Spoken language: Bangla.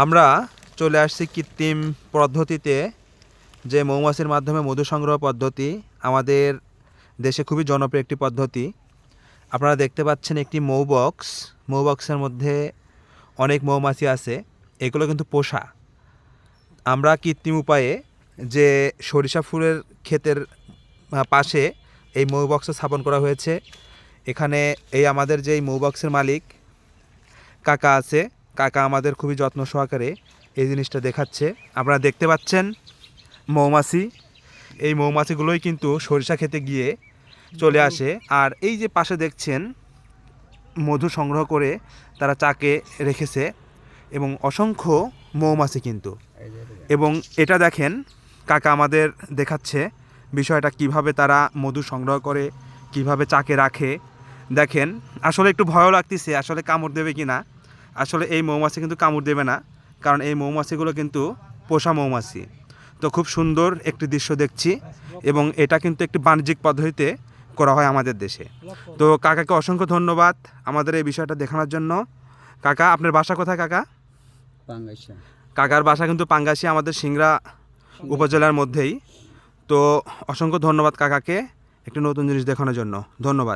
আমরা চলে আসছি কৃত্রিম পদ্ধতিতে, যে মৌমাছির মাধ্যমে মধু সংগ্রহ পদ্ধতি আমাদের দেশে খুবই জনপ্রিয় একটি পদ্ধতি। আপনারা দেখতে পাচ্ছেন একটি মৌবক্সের মধ্যে অনেক মৌমাছি আছে। এগুলো কিন্তু পোষা। আমরা কৃত্রিম উপায়ে যে সরিষা ফুলের ক্ষেতের পাশে এই মৌবক্স স্থাপন করা হয়েছে। এখানে এই আমাদের যেই মৌবক্সের মালিক কাকা আছে, কাকা আমাদের খুবই যত্ন সহকারে এই জিনিসটা দেখাচ্ছে। আপনারা দেখতে পাচ্ছেন মৌমাছি, এই মৌমাছিগুলোই কিন্তু সরিষা খেতে গিয়ে চলে আসে। আর এই যে পাশে দেখছেন মধু সংগ্রহ করে তারা চাকে রেখেছে এবং অসংখ্য মৌমাছি কিন্তু। এবং এটা দেখেন কাকা আমাদের দেখাচ্ছে বিষয়টা, কিভাবে তারা মধু সংগ্রহ করে, কিভাবে চাকে রাখে। দেখেন আসলে একটু ভয়ও লাগতেছে আসলে কামড় দেবে কি না। আসলে এই মৌমাছি কিন্তু কামড় দেবে না, কারণ এই মৌমাছিগুলো কিন্তু পোষা মৌমাছি। তো খুব সুন্দর একটি দৃশ্য দেখছি এবং এটা কিন্তু একটি বাণিজ্যিক পদ্ধতিতে করা হয় আমাদের দেশে। তো কাকাকে অসংখ্য ধন্যবাদ আমাদের এই বিষয়টা দেখানোর জন্য। কাকা, আপনার বাসা কোথায় কাকা? পাঙ্গাইশা। কাকার বাসা কিন্তু পাঙ্গাসি, আমাদের সিংড়া উপজেলার মধ্যেই। তো অসংখ্য ধন্যবাদ কাকাকে একটি নতুন জিনিস দেখানোর জন্য। ধন্যবাদ।